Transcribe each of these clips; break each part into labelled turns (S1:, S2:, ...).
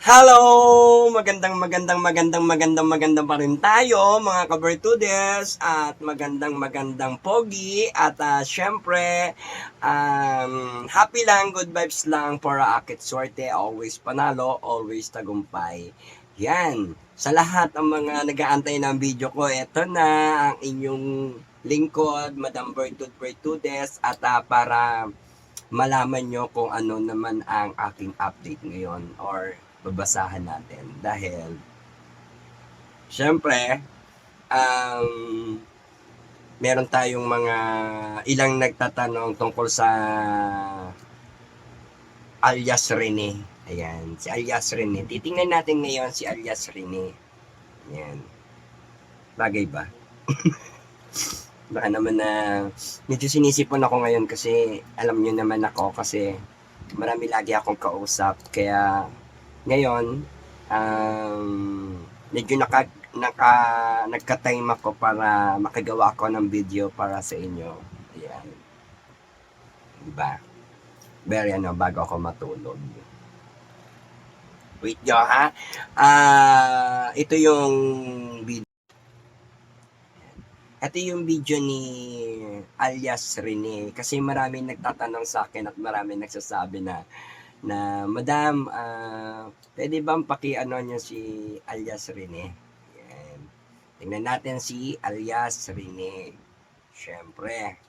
S1: Hello! Magandang pa rin tayo mga kabertudes at magandang pogi at syempre happy lang, good vibes lang para akit swerte, always panalo, always tagumpay. Yan, sa lahat ng mga nag-aantay ng video ko, eto na ang inyong lingkod, Madam Bertudes at para malaman nyo kung ano naman ang aking update ngayon or babasahan natin dahil syempre um, meron tayong mga ilang nagtatanong tungkol sa alias Rene. Ayan, si alias Rene. Titingnan natin ngayon si alias Rene. Ayan. Bagay ba? Baka naman na medyo sinisipon ako ngayon kasi alam nyo naman ako kasi marami lagi akong kausap. Kaya ngayon, um, medyo nagka-time ako para makagawa ako ng video para sa inyo. Ayan. Diba? Very bago ako matulog. Wait nyo ha. Ito yung video. Ito yung video ni alias Rene kasi maraming nagtatanong sa akin at maraming nagsasabi na madam, pwede bang paki-ano niyo si alias Rene? Yan. Tingnan natin si alias Rene. Siyempre.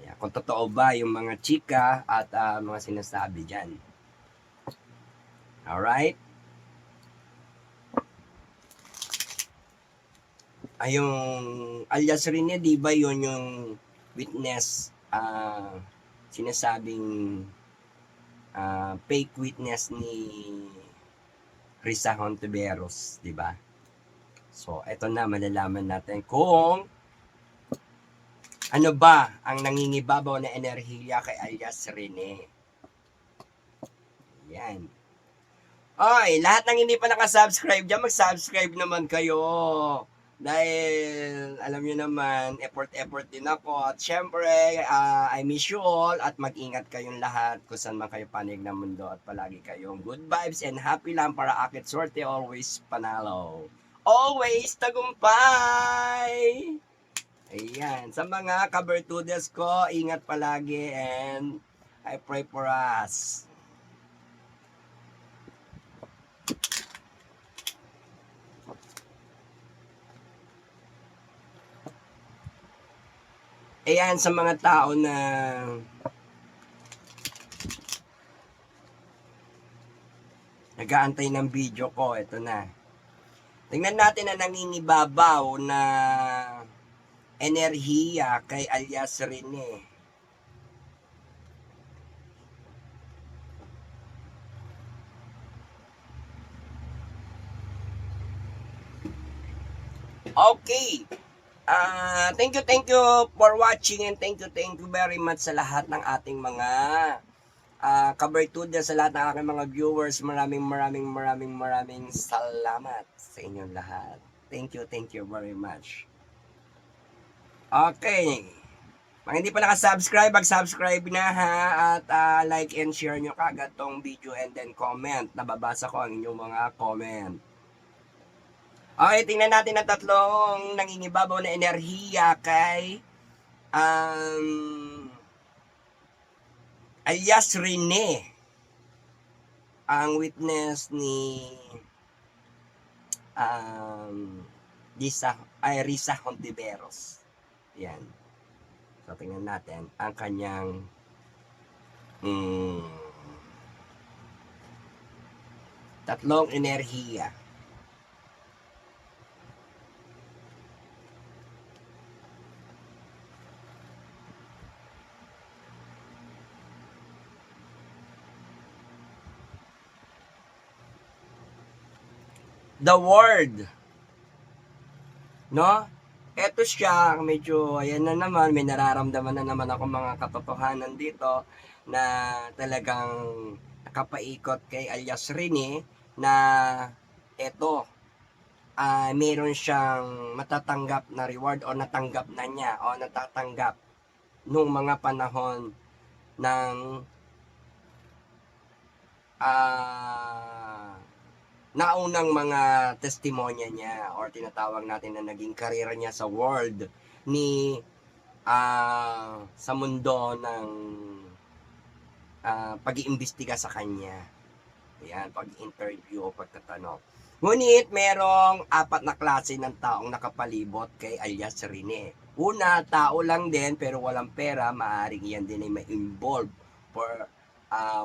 S1: Yan. Kung totoo ba yung mga chika at mga sinasabi dyan. Alright? Yung alias Rene, di ba yun yung witness, sinasabing fake witness ni Risa Hontiveros, di ba? So, eto na, malalaman natin kung ano ba ang nangingibabaw na enerhiya kay alias Rene. Yan. Oy, lahat ng hindi pa nakasubscribe dyan, mag-subscribe naman kayo. Dahil, alam nyo naman, effort din ako. At syempre, I miss you all at mag-ingat kayong lahat kung saan man kayo panig ng mundo at palagi kayong good vibes and happy lang para akit swerte, always panalo. Always tagumpay! Ayan, sa mga kabertudes ko, ingat palagi and I pray for us. Ayan, sa mga tao na nag-aantay ng video ko, ito na. Tingnan natin na nangingibabaw na enerhiya kay alias Rene. Okay. Thank you for watching and thank you very much sa lahat ng ating mga kabertuda, sa lahat ng aking mga viewers. Maraming salamat sa inyong lahat. Thank you very much. Okay. Mga hindi pa nakasubscribe, mag-subscribe na ha. At like and share nyo kagad tong video and then comment. Nababasa ko ang inyong mga comment. Okay, tingnan natin ang tatlong nangingibabaw na enerhiya kay alias Rene. Ang witness ni Risa Hontiveros. Yan. So, tingnan natin ang kanyang tatlong enerhiya. The word. No? Eto siya, medyo, ayan na naman, may nararamdaman na naman ako mga katotohanan dito na talagang nakapaikot kay alias Rene na eto, meron siyang matatanggap na reward o natanggap na niya o natatanggap nung mga panahon ng naunang mga testimonya niya or tinatawag natin na naging career niya sa world ni sa mundo ng pag-iimbestiga sa kanya. Ayan, pag-interview o pagtatanong. Ngunit merong 4 na klase ng taong nakapalibot kay alias Rene. Una, tao lang din pero walang pera, maaaring yan din ay may involved for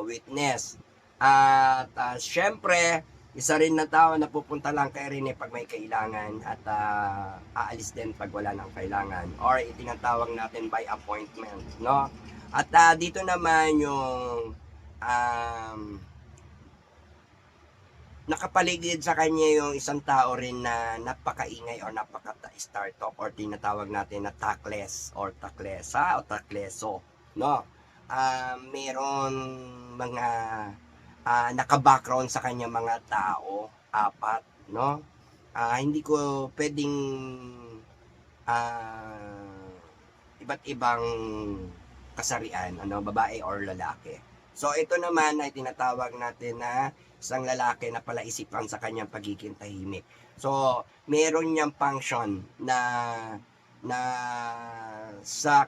S1: witness. At syempre, isa rin na tao na pupunta lang kay Rene pag may kailangan at aalis din pag wala nang kailangan or itinatawag natin by appointment, no? At dito naman yung nakapaligid sa kanya yung isang tao rin na napakaingay or napaka-startup or tinatawag natin na takless or taklesa o takleso, no? Meron mga naka-background sa kanya mga tao, 4, no? Hindi ko pwedeng iba't ibang kasarian, ano, babae or lalaki. So ito naman ay tinatawag natin na isang lalaki na palaisipan sa kanyang pagiging tahimik. So meron niyang function na sa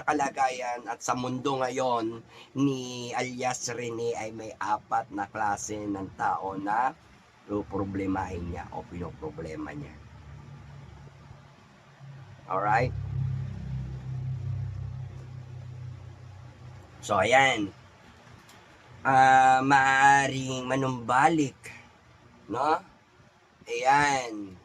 S1: kalagayan at sa mundo ngayon ni alias Rene ay may 4 na klase ng tao na problemahin niya o pinoproblema niya. Alright? So ayan, maaaring manumbalik, no? Ayan,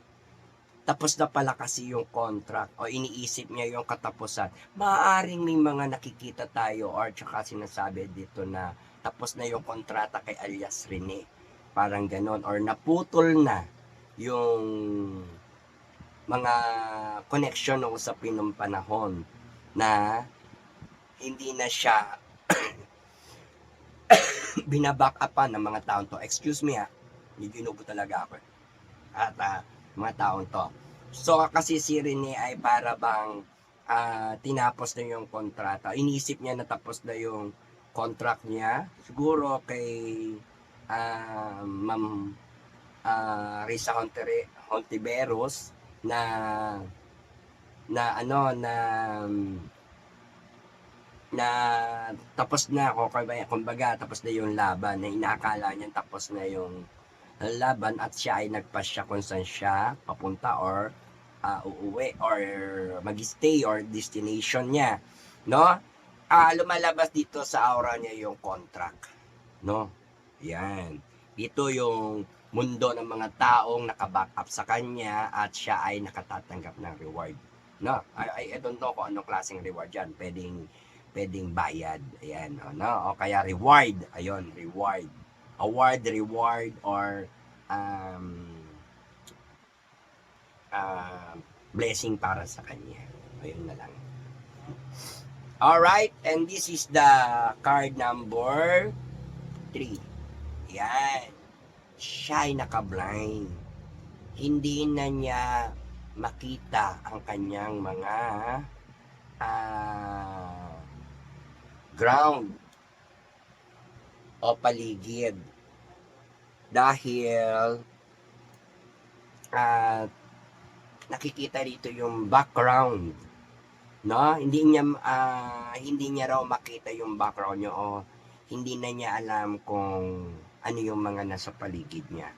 S1: tapos na pala kasi yung contract o iniisip niya yung katapusan. Maaaring may mga nakikita tayo or tsaka sinasabi dito na tapos na yung kontrata kay alias Rene. Parang ganon or naputol na yung mga connection o usapin ng panahon na hindi na siya binaback upan ng mga taon to. Excuse me ginubo talaga ako. At mga taon to. So kasi si Rene ay para bang tinapos na yung kontrata. Inisip niya na tapos na yung contract niya. Siguro kay Ma'am Risa Hontiveros na tapos na ako, kumbaga tapos na yung laban na inaakala niya tapos na yung laban at siya ay nagpasya kung saan siya papunta or uuwi or mag-stay or destination niya, no? Lumalabas dito sa aura niya yung contract, no? Yan. Dito yung mundo ng mga taong naka-back up sa kanya at siya ay nakatatanggap ng reward, no? I don't know kung anong klaseng reward yan. Pwedeng bayad, ayan, no? O kaya reward, ayun, reward, award, reward, or blessing para sa kanya. Ayun na lang. Alright, and this is the card number 3. Yan. Siya ay naka-blind. Hindi na niya makita ang kanyang mga ground o paligid dahil nakikita dito yung background, no? Hindi niya raw makita yung background niya o hindi na niya alam kung ano yung mga nasa paligid niya.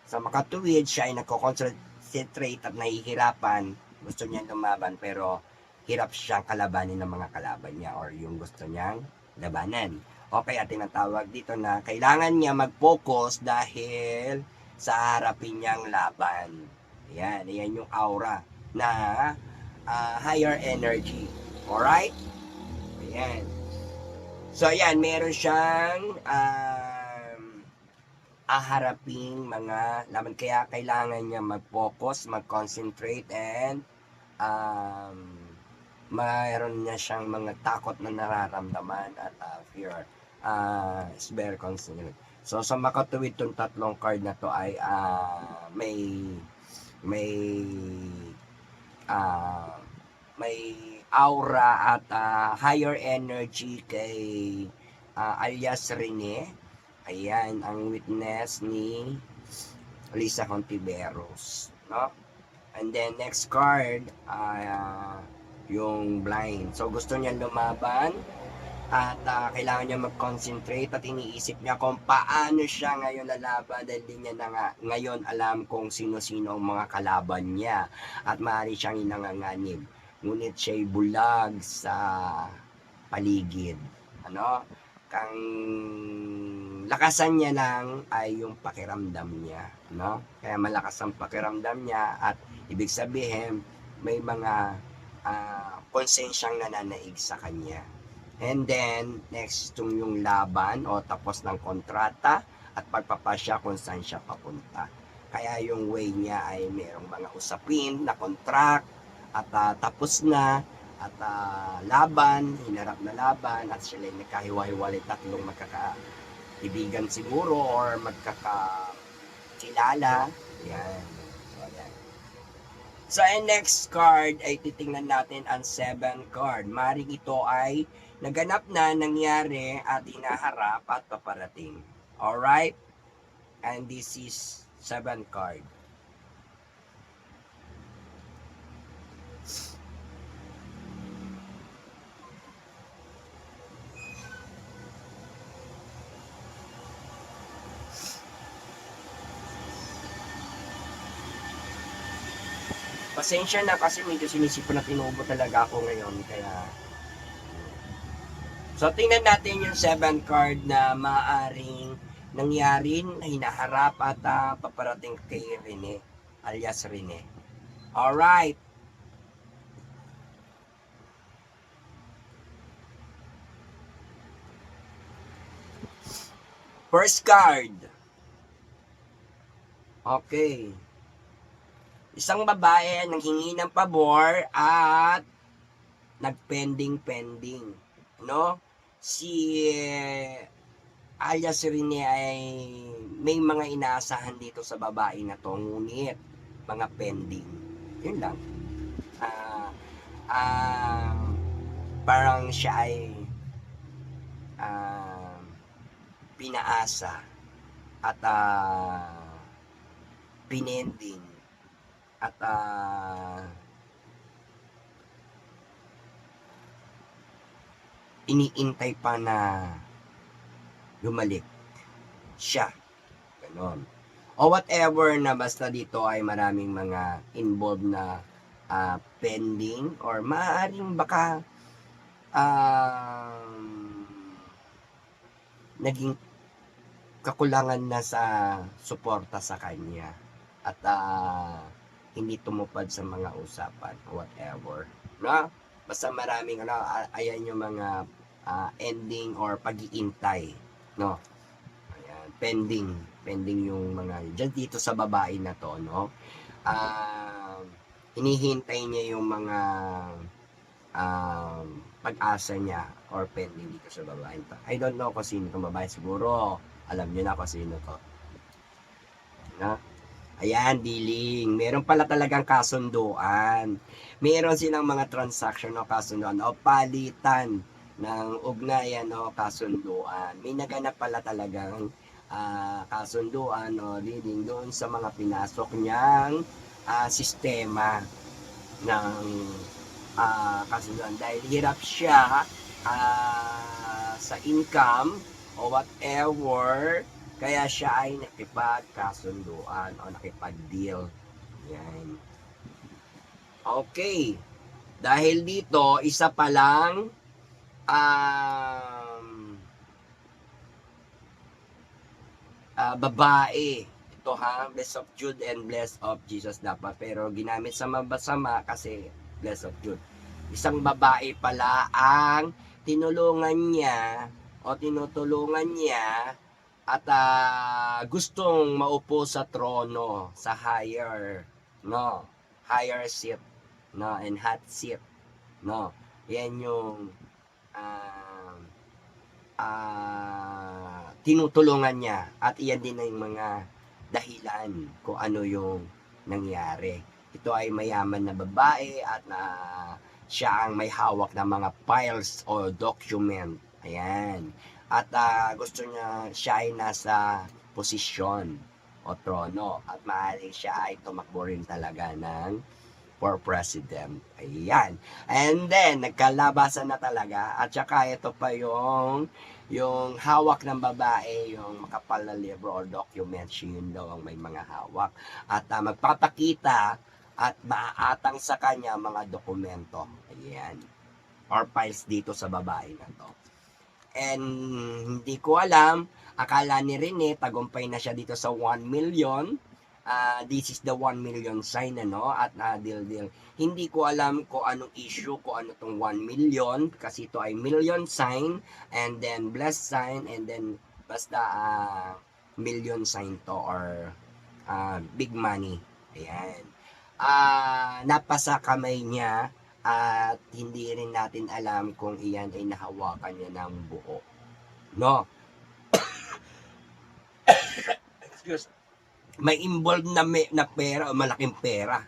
S1: Sa makatuwid, siya ay nagko-concentrate at nahihirapan. Gusto niya lumaban pero hirap siyang kalabanin ng mga kalaban niya or yung gusto niyang labanan. O kaya tinatawag dito na kailangan niya mag-focus dahil sa harapin niyang laban. Ayan yung aura na higher energy. Alright? Ayan. So ayan, meron siyang haraping mga laban. Kaya kailangan niya mag-focus, mag-concentrate and mayroon niya siyang mga takot na nararamdaman at fear. Is very constant. So sa makatuwid tong 3 card na to ay may aura at higher energy kay alias Rene. Ayan ang witness ni Lisa Hontiveros, no? And then next card, yung blind. So gusto niya lumaban at kailangan niya mag-concentrate at iniisip niya kung paano siya ngayon lalaban dahil di niya na nga, ngayon alam kung sino-sino ang mga kalaban niya at maaari siyang inanganganib. Ngunit siya'y bulag sa paligid. Ano? Kang lakasan niya lang ay yung pakiramdam niya, no? Kaya malakas ang pakiramdam niya at ibig sabihin may mga konsensyang nananaig sa kanya. And then, next yung laban o tapos ng kontrata at pagpapasya kung saan siya papunta. Kaya yung way niya ay mayroong mga usapin na contract at tapos na at laban, hinarap na laban at sila ay nagkahiwa-hiwalay tatlong magkakaibigan siguro or magkakakilala. Yan. So, yan. So, ang next card ay titingnan natin ang 7 card. Maring ito ay naganap na, nangyari at hinaharap at paparating. Alright? And this is 7 card. Pasensya na kasi medyo sinisipon na tinubo talaga ako ngayon. Kaya so, tingnan natin yung 7 card na maaaring nangyari, hinaharap at paparating kay Rene, alias Rene. Alright. First card. Okay. Isang babae nanghingi ng pabor at nagpending-pending. No? Si alias Rene ay may mga inaasahan dito sa babae na to, ngunit mga pending. Yun lang. Parang siya ay pinaasa at pinending at iniintay pa na lumalik siya. Ganon. O whatever na basta dito ay maraming mga involved na pending or maaaring baka naging kakulangan na sa suporta sa kanya at hindi tumupad sa mga usapan whatever, no? Basta maraming ayan yung mga ending or pag-iintay, no? Ayan, pending yung mga dyan dito sa babae na to, no? Hinihintay niya yung mga pag-asa niya or pending dito sa babae. I don't know kung sino itong babae, siguro alam niyo na kung sino to, no? Ayan, dealing. Meron pala talagang kasunduan. Meron silang mga transaction o kasunduan o palitan ng ugnayan o kasunduan. May naganap pala talagang kasunduan o reading doon sa mga pinasok niyang sistema ng kasunduan. Dahil hirap siya sa income o whatever, kaya siya ay nakipagkasunduan o nakipag-deal. Yan. Okay. Dahil dito, isa pa lang babae. Ito Bless of Jude and Bless of Jesus dapat. Pero ginamit sa mabasama kasi Bless of Jude. Isang babae pala ang tinulungan niya o tinutulungan niya at gustong maupo sa trono, sa higher seat, no, and hot seat, no. Yan yung tinutulungan niya at iyan din ang mga dahilan kung ano yung nangyari. Ito ay mayaman na babae at siya ang may hawak ng mga files o document. Ayan. At gusto niya, siya ay nasa posisyon. o trono at maaaring siya ay tumakbo rin talaga ng for president. Ayan. And then, nagkalabasan na talaga. At saka ito pa yung hawak ng babae, yung makapal na libro or documents, yun daw ang may mga hawak. At magpapakita at maaatang sa kanya mga dokumento. Ayan. Or files dito sa babae na to. And hindi ko alam, akala ni Rene, tagumpay na siya dito sa 1 million. This is the 1 million sign, ano, at deal. Hindi ko alam kung anong issue, kung ano tong 1 million, kasi ito ay million sign, and then blessed sign, and then basta million sign to, or big money. Ayan. Napasa kamay niya, at hindi rin natin alam kung iyan ay nahawakan niya ng buo. No? Excuse. May involved na pera o malaking pera.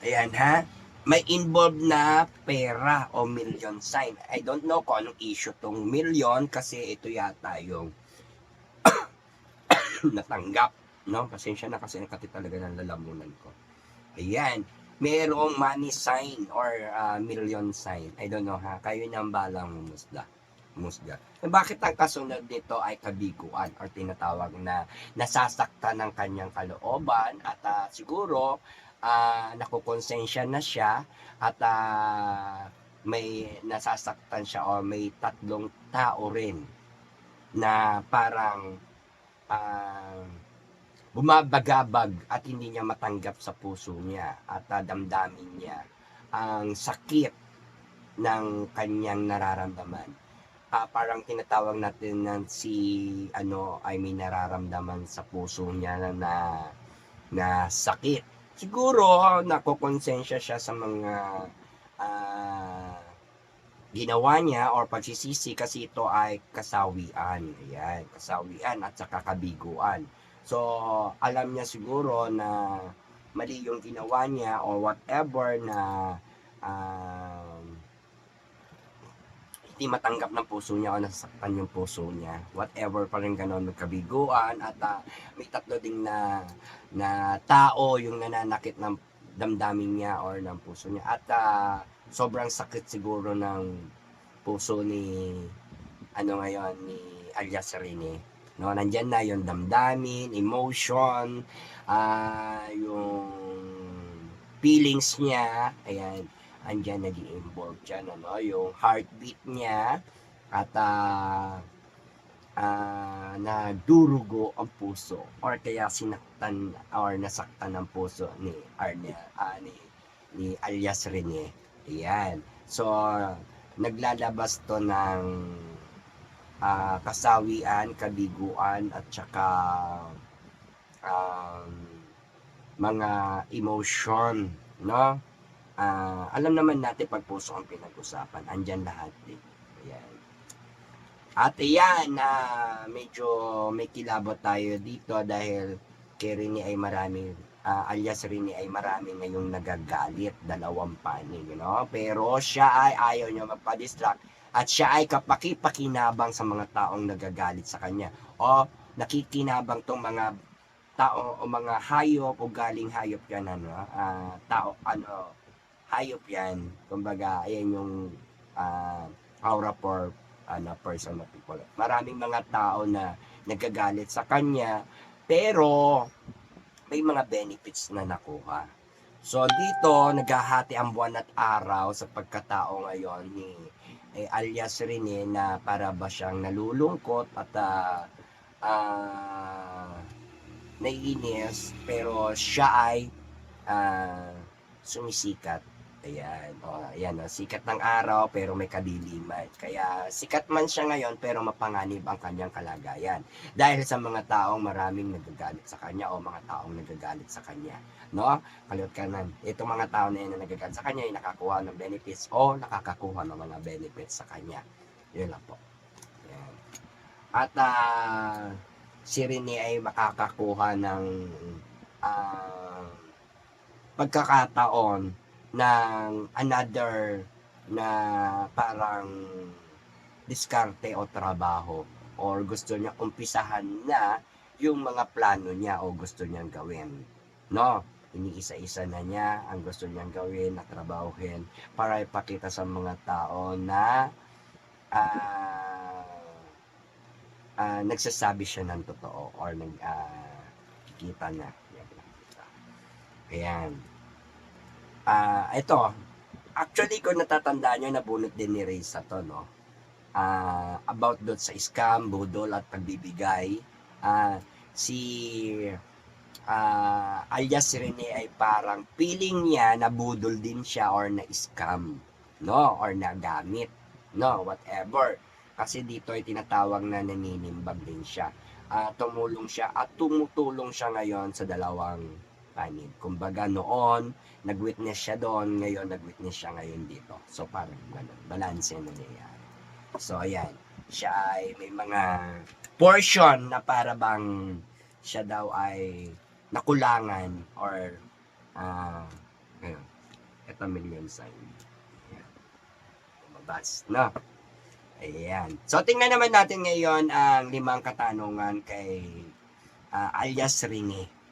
S1: Ayan ha. May involved na pera o million sign. I don't know kung anong issue tong million, kasi ito yata yung natanggap. No? Pasensya na kasi nakati talaga ng lalamunan ko. Ayan. Merong money sign or million sign. I don't know ha. Kayo nang balang musda. Bakit ang kasunod nito ay kabiguan or tinatawag na nasasaktan ng kanyang kalooban at siguro nakukonsensya na siya at may nasasaktan siya o may tatlong tao rin na parang bumabagabag at hindi niya matanggap sa puso niya at damdamin niya ang sakit ng kanyang nararamdaman. Parang tinatawag natin na si ay may nararamdaman sa puso niya na sakit. Siguro nakokonsensya siya sa mga ginawa niya or pagsisisi, kasi ito ay kasawian. Ayan, kasawian at saka kabiguan. So, alam niya siguro na mali yung ginawa niya or whatever na hindi matanggap ng puso niya o nasasaktan yung puso niya. Whatever pa rin ganon, magkabiguan at may tatlo ding na tao yung nananakit ng damdamin niya or ng puso niya. At sobrang sakit siguro ng puso ni ni alias Rene. No, nandyan na yung damdamin, emotion, yung feelings niya, ayan, andyan nag-i-involve dyan, yung heartbeat niya, at nadurugo ang puso, or kaya sinaktan or nasaktan ang puso ni alias Rene. Ayan. So, naglalabas to ng kasawian, kabiguan, at saka mga emotion, no? Alam naman natin pag puso ang pinag-usapan, andyan lahat din. Ayan. At ayan, medyo may kilabot tayo dito dahil kay Rene ay marami, alias Rene ay marami ngayong nagagalit, dalawang panig, no? Pero siya ay ayaw niya magpa-distract at siya ay kapaki-pakinabang sa mga taong nagagalit sa kanya o nakikinabang tong mga tao o mga hayop o galing hayop yan, tao, hayop yan. Kumbaga, ayan yung aura for person of people. Maraming mga tao na nagagalit sa kanya, pero may mga benefits na nakuha. So dito, naghahati ang buwan at araw sa pagkatao ngayon ni alias Rene, na para ba siyang nalulungkot at naiinis, pero siya ay sumisikat. Ayan, ayan, sikat ng araw pero may kadiliman. Kaya sikat man siya ngayon pero mapanganib ang kanyang kalagayan. Dahil sa mga taong maraming nagagalit sa kanya o mga taong nagagalit sa kanya. No? Kalimut ka na, itong mga tao na yan na nagagalit sa kanya ay nakakuha ng benefits o nakakakuha ng mga benefits sa kanya. Yun lang po. Ayan. At si Rene ay makakakuha ng pagkakataon ng another na parang diskarte o trabaho, or gusto niya umpisahan na yung mga plano niya o gusto niyang gawin. No? Iniisa-isa na niya ang gusto niyang gawin at trabahuhin para ipakita sa mga tao na ah, nagsasabi siya ng totoo or kikita na. Ayan. Ito, actually kung natatandaan nyo, nabunot din ni Reza to, no? About doon sa scam, budol at pagbibigay. Si alias Rene ay parang feeling niya na budol din siya or na scam, no? Or nagamit, no? Whatever. Kasi dito ay tinatawag na naninimbag din siya. Tumulong siya at tumutulong siya ngayon sa dalawang panig. Kumbaga noon, nag-witness siya doon, ngayon nag-witness siya ngayon dito. So parang ganun, balance na nangyayari. So ayan, siya ay may mga portion na para bang siya daw ay nakulangan or ayun, ito million sign. Ayan. Lumabas, no? Ayan. So tingnan naman natin ngayon ang 5 katanungan kay alias Rene.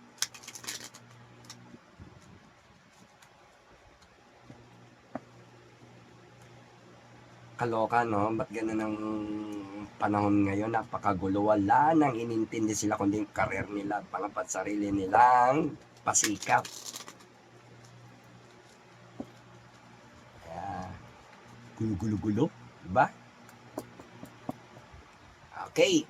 S1: Kaloka, no? Ba't ganun ang panahon ngayon? Napakagulo. Wala nang inintindi sila kundi yung career nila at mga sarili nilang pasikap. Kaya, gulo-gulo-gulo. Diba? Okay.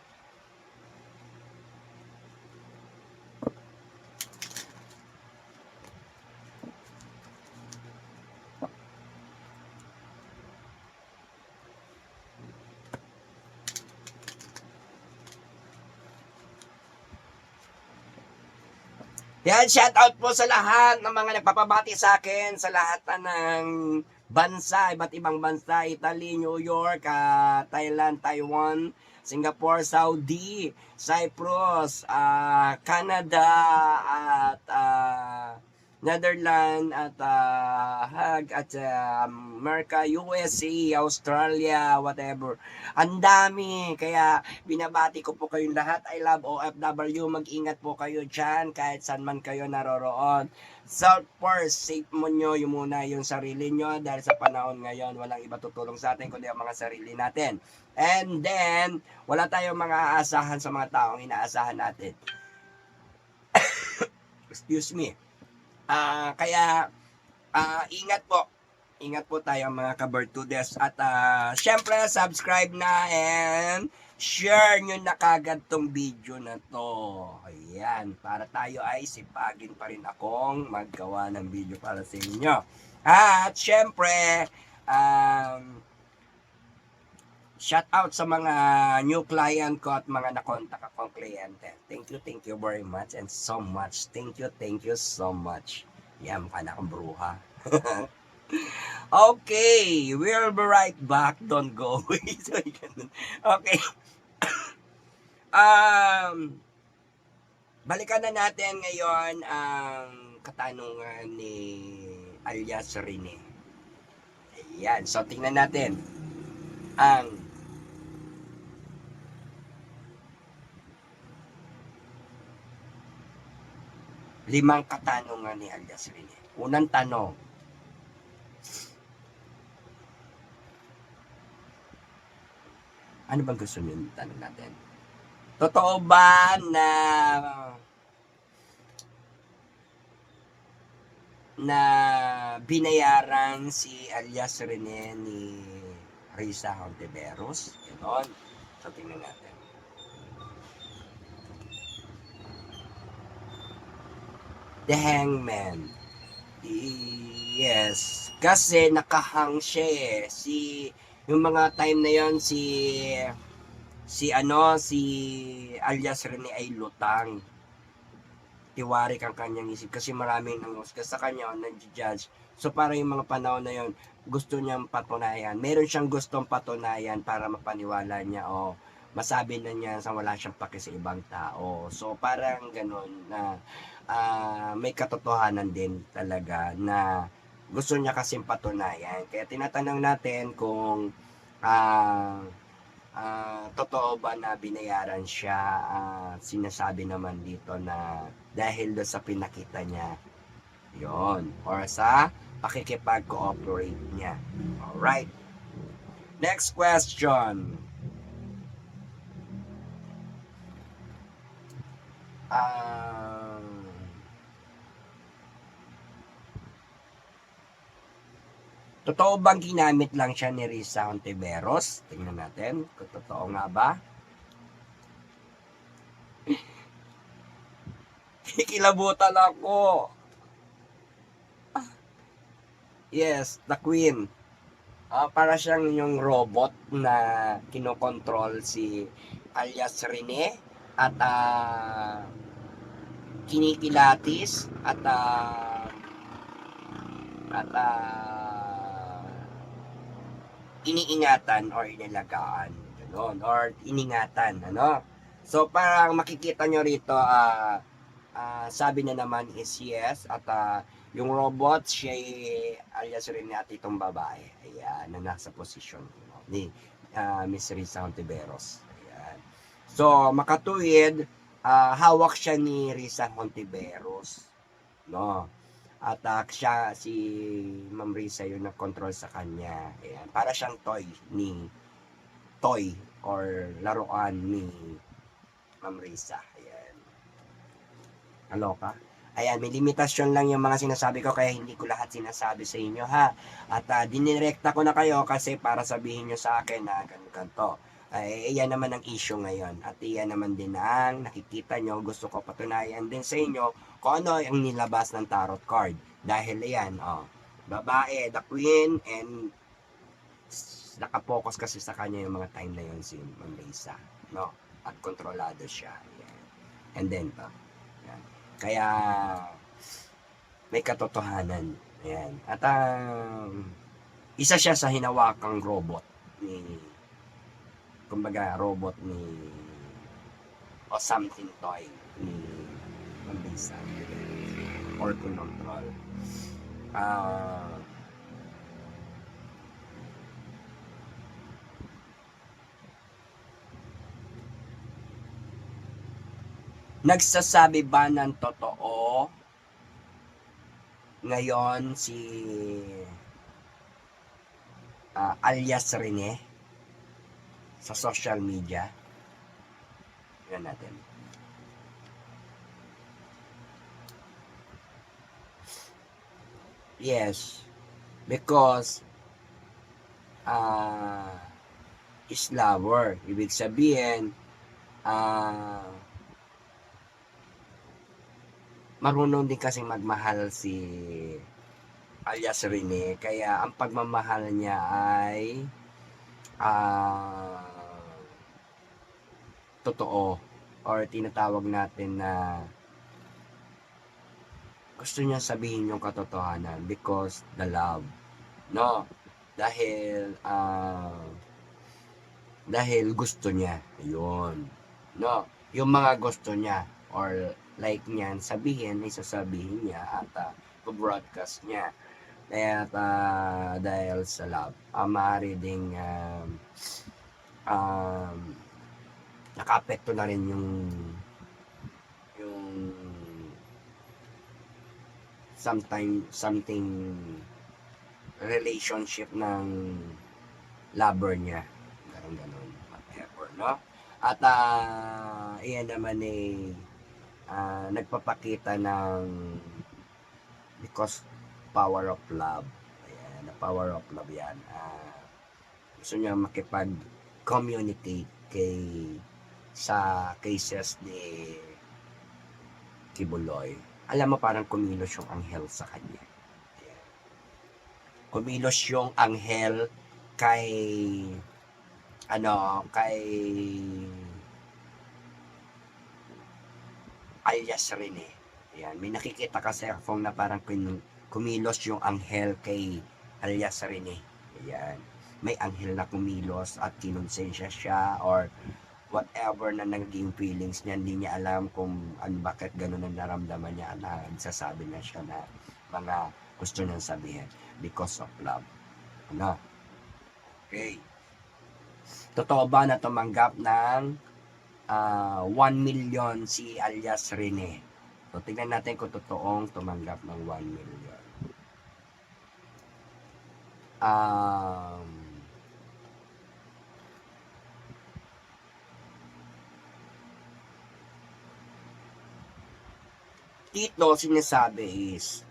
S1: Yan, shout out po sa lahat ng mga nagpapabati sa akin, sa lahat ng bansa, iba't ibang bansa, Italy, New York, Thailand, Taiwan, Singapore, Saudi, Cyprus, Canada, at Netherlands, at Hague, at America, USA, Australia, whatever. Ang dami, kaya binabati ko po kayong lahat. I love OFW. Mag-ingat po kayo dyan kahit saan man kayo naroroon. So first, safe mo nyo yung muna yung sarili nyo dahil sa panahon ngayon, walang iba tutulong sa atin kundi ang mga sarili natin. And then, wala tayong mga aasahan sa mga taong inaasahan natin. Excuse me. Kaya, ingat po. Ingat po tayo mga kabartudes. At syempre, subscribe na and share nyo na kagad tong video na to. Ayan, para tayo ay sipagin pa rin akong maggawa ng video para sa inyo. At syempre, shout out sa mga new client ko at mga nakontak akong kliyente. Thank you very much and so much. Thank you so much. Yan, mukha na akong bruha. Okay, we'll be right back. Don't go away. Okay. Balikan na natin ngayon ang katanungan ni alias Rene. Ayan, so tingnan natin ang limang katanungan ni alias Rene. Unang tanong, ano bang gusto niyo tanong natin? Totoo ba na binayaran si alias Rene ni Reza Hontiveros? Ganon. So tingnan natin. The Hangman. Yes. Kasi nakahang siya eh. Yung mga time na yon si alias Rene ay lutang. Tiwarik ang kanyang isip kasi maraming nanghusga sa kanya o nag-judge. So para yung mga panahon na yon, gusto niyang patunayan. Meron siyang gustong patunayan para mapaniwala niya o masabi na niya sa wala siyang pake sa ibang tao. So parang ganun na may katotohanan din talaga na gusto niya kasing patunayan. Kaya tinatanong natin kung totoo ba na binayaran siya? Sinasabi naman dito na dahil doon sa pinakita niya, yon, or sa pakikipag-cooperate niya. Alright. Next question. Totoo bang ginamit lang siya ni Risa Hontiveros? Tingnan natin kung totoo nga ba. Kikilabutan ako. Yes, the Queen. Para siyang yung robot na kinokontrol si alias Rene at kinikilatis at iniingatan or inalagaan, gano'n, or iningatan, ano. So parang makikita nyo rito, sabi na naman is yes, at yung robot siya alias rin at itong babae, ayan, na nasa posisyon ni Miss Risa Hontiveros. Ayan. So makatuwid, hawak siya ni Risa Hontiveros, no, at siya, si Ma'am Risa yung nag-control sa kanya. Ayan. Para siyang toy or laruan ni Ma'am Risa. Ayan. Aloka. Ayan, may limitasyon lang yung mga sinasabi ko kaya hindi ko lahat sinasabi sa inyo, ha. At dinirekta ko na kayo kasi para sabihin nyo sa akin na ganito. Iyan naman ang issue ngayon. At iyan naman din ang nakikita nyo. Gusto ko patunayan din sa inyo kung ano ang nilabas ng tarot card. Dahil iyan, babae, the Queen, and nakapokus kasi sa kanya yung mga time na yun si Ma'am Risa, no? At kontrolado siya. Ayan. And then, ayan. Kaya, may katotohanan. Ayan. At isa siya sa hinawakang robot ni, kumbaga, robot ni, o something toy ni Ma'am Risa. Or control. Nagsasabi ba ng totoo ngayon si alias Rene sa social media? Tingnan natin. Yes, because is lover. Ibig sabihin, marunong din kasing magmahal si alias Rene. Kaya ang pagmamahal niya ay totoo, or tinatawag natin na gusto niya sabihin yung katotohanan because the love, no? Dahil gusto niya, yun, no? Yung mga gusto niya or like niyan sabihin, ay sasabihin niya at broadcast niya. Kaya dahil sa love, maaari ding nakaapekto na rin yung something relationship ng lover niya, ganun, whatever, no? At iyan naman nagpapakita ng because power of love. Ayan, the power of love yan. Gusto niya makipag-communicate sa cases ni Kibuloy. Alam mo, parang kumilos yung anghel sa kanya. Ayan. Kumilos yung anghel kay alias Rene. Ayan, may nakikita kasi akong na parang kumilos yung anghel kay alias Rene. Ayan, may anghel na kumilos at kinonsensya siya or whatever na naging feelings niya, hindi niya alam kung bakit ganun ang naramdaman niya at nagsasabi na siya na mga gusto niyang sabihin because of love. Ano? Okay. Totoo ba na tumanggap ng 1 million si alias Rene? So, tingnan natin kung totoong tumanggap ng 1 million. Dito, sinasabi is,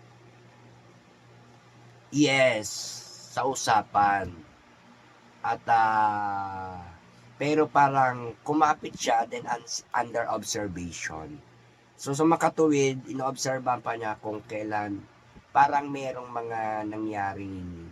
S1: yes, sa usapan. At, pero parang kumapit siya, then under observation. So, sa makatuwid, inoobserbahan pa niya kung kailan parang merong mga nangyaring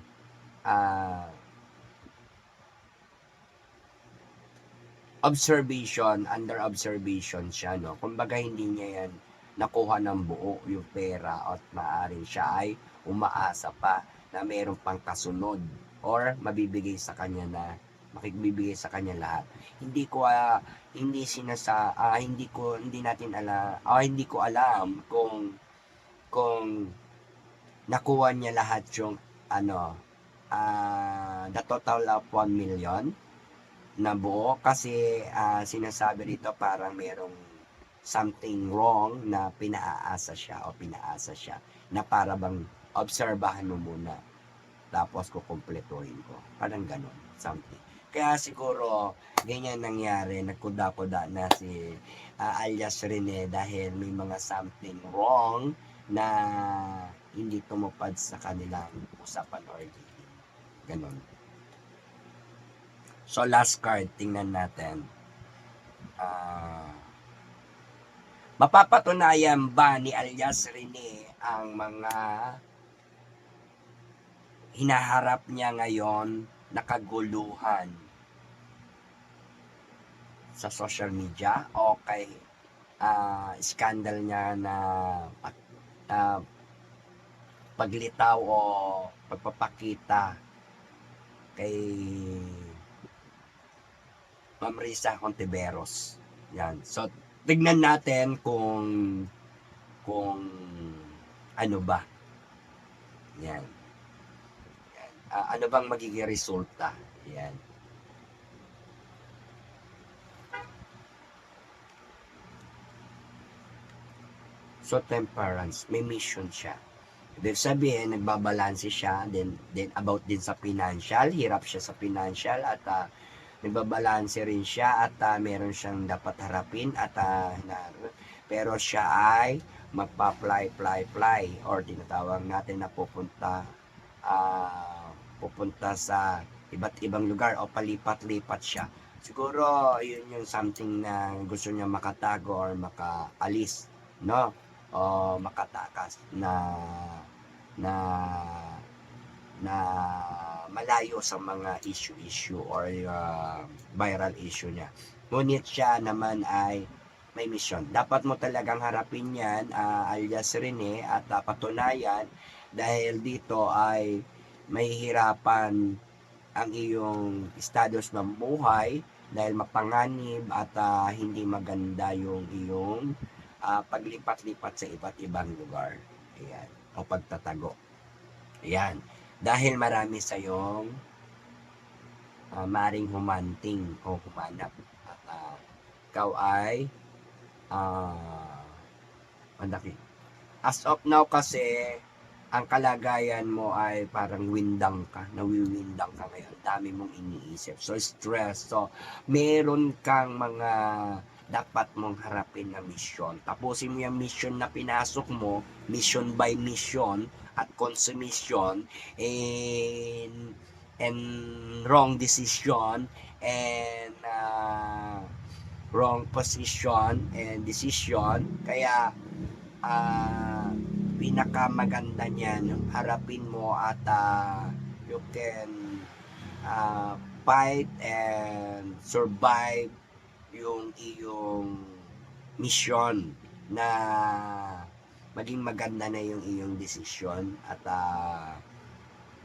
S1: observation, under observation siya, no? Kumbaga, hindi niya yan nakuha ng buo yung pera at maaaring siya ay umaasa pa na meron pang kasunod or mabibigay sa kanya na makibibigay sa kanya lahat. Hindi ko alam kung nakuha niya lahat yung the total of 1 million na buo kasi sinasabi dito parang merong something wrong na pinaasa siya na para bang obserbahan mo muna tapos kukumpletuhin ko, parang ganun, something. Kaya siguro ganyan nangyari, nagkuda-kuda na si alias Rene dahil may mga something wrong na hindi tumupad sa kanilang usapan or dealing. Ganun. So, last card, tingnan natin. Mapapatunayan ba ni alias Rene ang mga hinaharap niya ngayon na kaguluhan sa social media o kay scandal niya na paglitaw o pagpapakita kay Ma'am Risa Contiveros. Yan. So, tignan natin kung ano ba. Yan. Ano bang magiging resulta. Yan. So, temperance. May mission siya. Ibig sabihin, nagbabalanse siya. Then about din sa financial. Hirap siya sa financial at nagbabalanse rin siya at meron siyang dapat harapin at pero siya ay magpa-fly or tinatawag natin na pupunta sa iba't ibang lugar o palipat-lipat siya. Siguro yun yung something na gusto niya makatago or makaalis, no? O makatakas na malayo sa mga issue or viral issue niya. Ngunit siya naman ay may mission. Dapat mo talagang harapin yan, alias Rene, at patunayan dahil dito ay may hirapan ang iyong status ng buhay dahil mapanganib at hindi maganda yung iyong paglipat-lipat sa iba't ibang lugar. Ayan. O pagtatago. Ayan. Dahil marami sa iyong maring humanting o humanap at ikaw ay malaki. As of now kasi ang kalagayan mo ay parang nawiwindang ka ngayon, dami mong iniisip, so stress, so meron kang mga dapat mong harapin na mission. Tapusin mo yung mission na pinasok mo, mission by mission at consummation and wrong decision and wrong position and decision. Kaya pinakamaganda niyan, harapin mo at you can fight and survive yung iyong mission na maging maganda na yung iyong desisyon at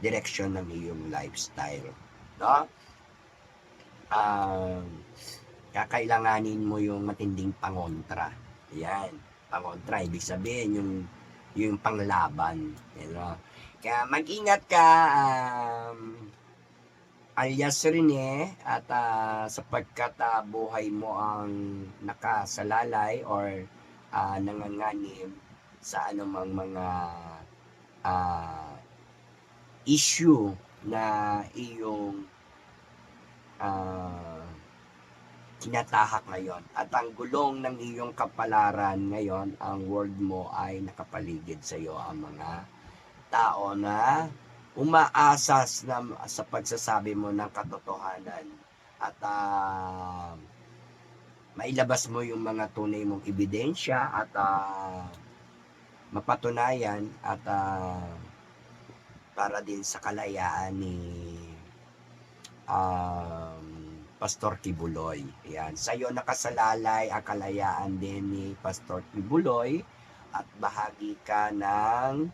S1: direction ng iyong lifestyle, no? Kakailanganin mo yung matinding pangontra. Yan, pangontra, ibig sabihin yung panglaban, you know? Kaya mag-ingat ka, alias Rene, at sapagkat buhay mo ang nakasalalay or nanganganib sa anumang mga ah, issue na iyong ah, tinatahak ngayon. At ang gulong ng iyong kapalaran ngayon, ang world mo ay nakapaligid sa iyo ang mga tao na umaasas na sa pagsasabi mo ng katotohanan at mailabas mo yung mga tunay mong ebidensya at mapatunayan at para din sa kalayaan ni um, Pastor Kibuloy. Ayan. Sa iyo nakasalalay ang kalayaan din ni Pastor Kibuloy at bahagi ka ng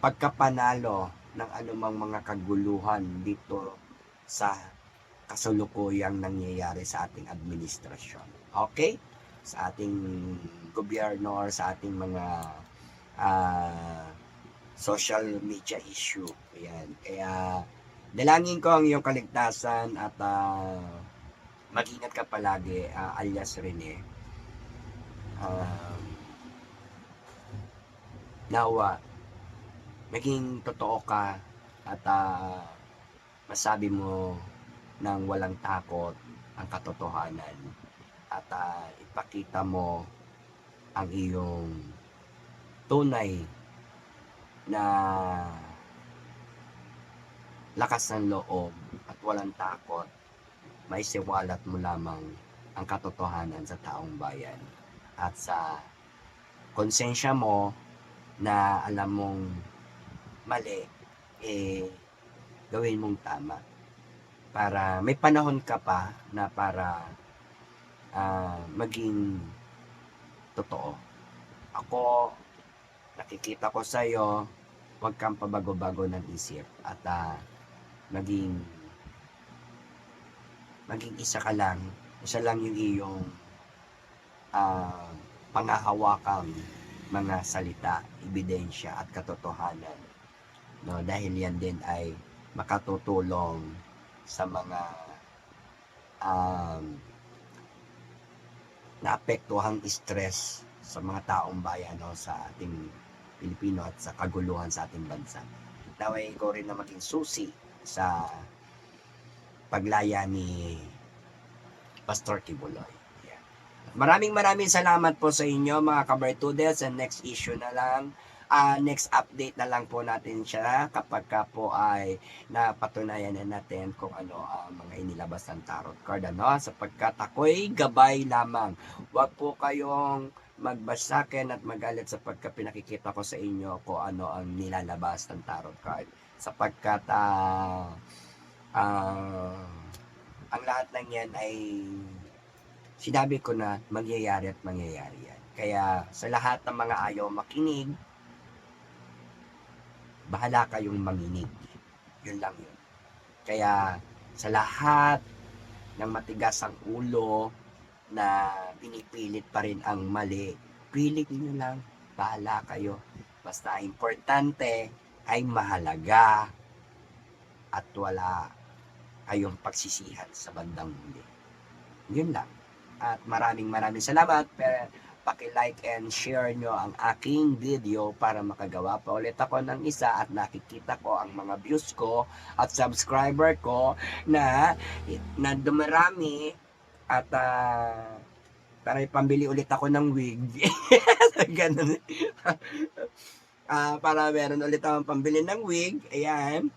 S1: pagkapanalo ng anumang mga kaguluhan dito sa kasalukuyang nangyayari sa ating administrasyon. Okay? Sa ating gobyerno or sa ating mga social media issue. Ayan. Kaya dalangin ko ang iyong kaligtasan at mag-ingat ka palagi, alias Rene. Nawa, maging totoo ka at masabi mo ng walang takot ang katotohanan at ipakita mo ang iyong tunay na lakas ng loob at walang takot. May siwalat mo lamang ang katotohanan sa taong bayan at sa konsensya mo na alam mong mali, gawin mong tama para may panahon ka pa na para maging totoo. Ako, nakikita ko sa iyo, huwag kang pabago-bago ng isip at maging isa ka lang, isa lang yung iyong pangahawakang mga salita, ebidensya at katotohanan. No, dahil yan din ay makatutulong sa mga naapektuhang stress sa mga taong bayan, no, sa ating Pilipino at sa kaguluhan sa ating bansa. Naway ko rin na maging susi sa paglaya ni Pastor Kibuloy. Yeah. Maraming salamat po sa inyo mga kabartudes, and next issue na lang, next update na lang po natin siya kapag ka po ay napatunayan na natin kung ano ang mga inilabas ng tarot card, ano, sapagkat ako'y gabay lamang. Huwag po kayong magbasakin at magalit sapagkat pinakikita ko sa inyo kung ano ang nilalabas ng tarot card, sapagkat ang lahat ng yan ay sinabi ko na mangyayari at mangyayari yan. Kaya sa lahat ng mga ayaw makinig, bahala kayong manginig. Yun lang yun. Kaya sa lahat ng matigas ang ulo na pinipilit pa rin ang mali, pilit nyo lang, bahala kayo. Basta importante ay mahalaga at wala kayong pagsisihan sa bandang huli. Yun lang. At maraming salamat. Paki-like and share nyo ang aking video para makagawa pa ulit ako ng isa at nakikita ko ang mga views ko at subscriber ko na dumarami at para pambili ulit ako ng wig. Ganun. Para meron ulit akong pambili ng wig. Ayan.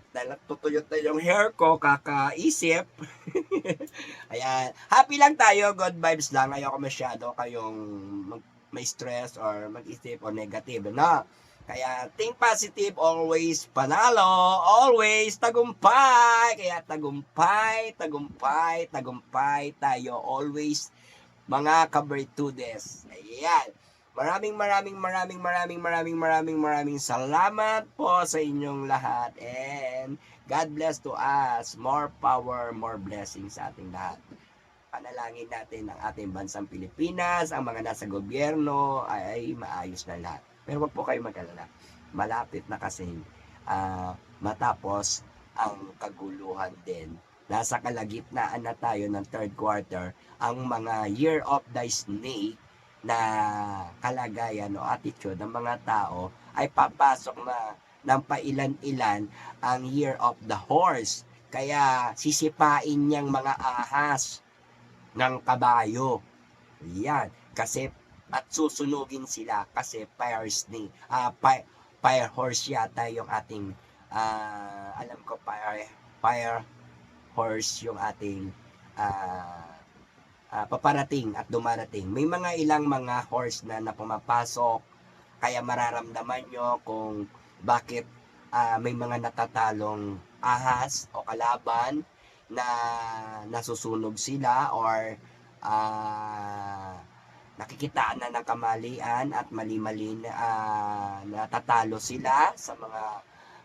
S1: Dahil tutuyot na yung hair ko, kakaisip. Ayan. Happy lang tayo, good vibes lang. Ayoko masyado kayong may stress or mag-isip o negative, no? Kaya think positive, always panalo, always tagumpay. Kaya tagumpay tayo, always mga kabertudes. Ayan. Maraming salamat po sa inyong lahat, and God bless to us. More power, more blessings sa ating lahat. Panalangin natin ang ating bansang Pilipinas, ang mga nasa gobyerno ay maayos na lahat. Pero wag po kayo mag-alala. Malapit na kasi matapos ang kaguluhan din. Nasa kalagitnaan na tayo ng third quarter. Ang mga Year of the Snake na kalagayan o attitude ng mga tao ay papasok na ng pailan-ilan ang Year of the Horse. Kaya sisipain niyang mga ahas ng kabayo. Yan. Kasi at susunugin sila kasi fire snake. Fire horse yata yung ating alam ko fire horse yung ating paparating at dumarating. May mga ilang mga horse na pumapasok, kaya mararamdaman nyo kung bakit may mga natatalong ahas o kalaban na nasusunog sila or nakikitaan na ng kamalian at mali-mali na natatalo sila sa mga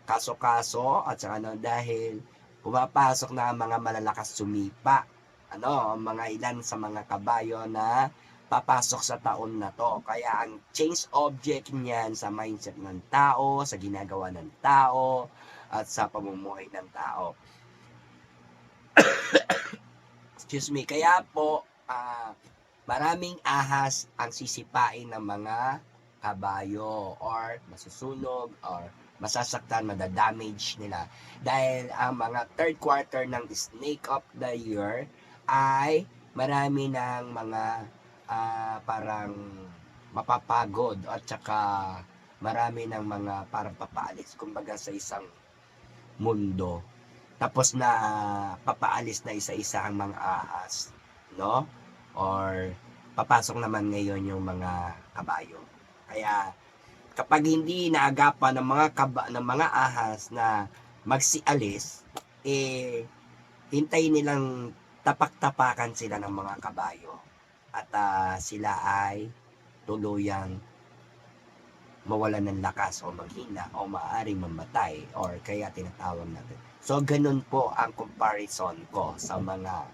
S1: kaso-kaso at saka dahil pumapasok na ang mga malalakas sumipa. Ang mga ilan sa mga kabayo na papasok sa taon na to. Kaya ang change object niyan sa mindset ng tao, sa ginagawa ng tao, at sa pamumuhay ng tao. Excuse me. Kaya po, maraming ahas ang sisipain ng mga kabayo or masusunog or masasaktan, madadamage nila. Dahil ang mga third quarter ng snake of the year ay marami ng mga parang mapapagod at saka marami ng mga parang papaalis kumbaga sa isang mundo. Tapos na papaalis na isa-isa ang mga ahas, no? Or papasok naman ngayon yung mga kabayo. Kaya kapag hindi naagapan ng mga ahas na magsialis, hintayin nilang tapak-tapakan sila ng mga kabayo at sila ay tuluyang mawalan ng lakas o maghina o maaaring mamatay or kaya tinatawag natin. So ganun po ang comparison ko sa mga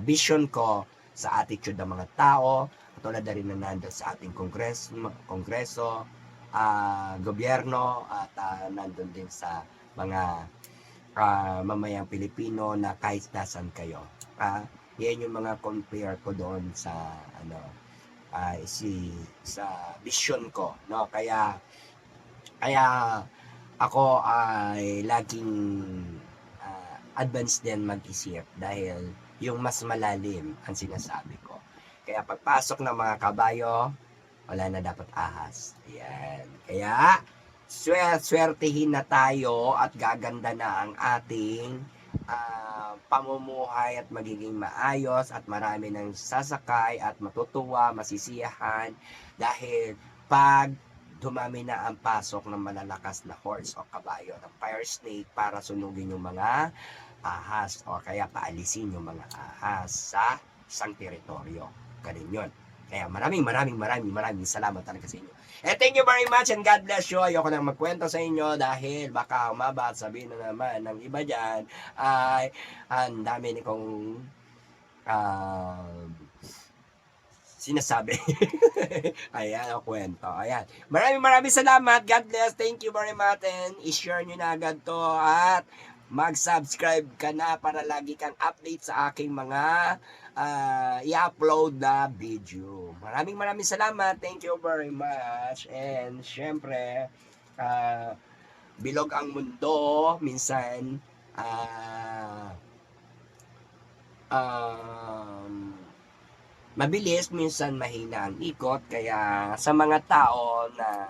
S1: vision ko sa attitude ng mga tao, katulad na rin na nandun sa ating kongreso, gobyerno, at nandun din sa mga mamayang Pilipino na kahit nasan kayo. Yan yung mga compare ko doon sa sa vision ko, no? Kaya ako ay laging advanced din mag-isip dahil yung mas malalim ang sinasabi ko. Kaya pagpasok ng mga kabayo, wala na dapat ahas. Ayan. Kaya swertihin na tayo at gaganda na ang ating pamumuhay at magiging maayos at marami nang sasakay at matutuwa, masisiyahan dahil pag dumami na ang pasok ng malalakas na horse o kabayo ng fire snake para sunugin yung mga ahas o kaya paalisin yung mga ahas sa isang teritoryo. Ganun yun. Kaya maraming salamat talaga sa inyo. And thank you very much and God bless you. Ayoko nang magkwento sa inyo dahil baka umaba at sabihin na naman ng iba dyan ay ang dami ni kong sinasabi. Ayan ang kwento. Ayan. Maraming salamat. God bless. Thank you very much and i-share nyo na agad to at mag-subscribe ka na para lagi kang update sa aking mga i-upload na video. Maraming salamat. Thank you very much. And syempre, bilog ang mundo. Minsan, mabilis, minsan mahina ang ikot. Kaya sa mga tao na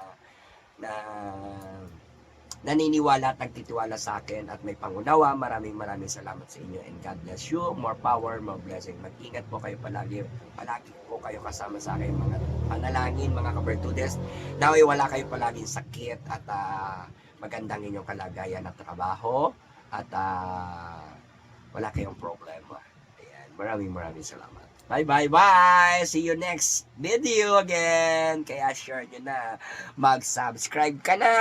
S1: naniniwala at nagtitiwala sa akin at may pangunawa, maraming salamat sa inyo and God bless you. More power, more blessing. Mag-ingat po kayo palagi po kayo kasama sa akin mga panalangin, mga kabertudes. Naway wala kayo palaging sakit at magandang inyong kalagayan at trabaho at wala kayong problema. Ayan. Maraming salamat. Bye. See you next video again. Kaya share nyo na. Mag-subscribe ka na.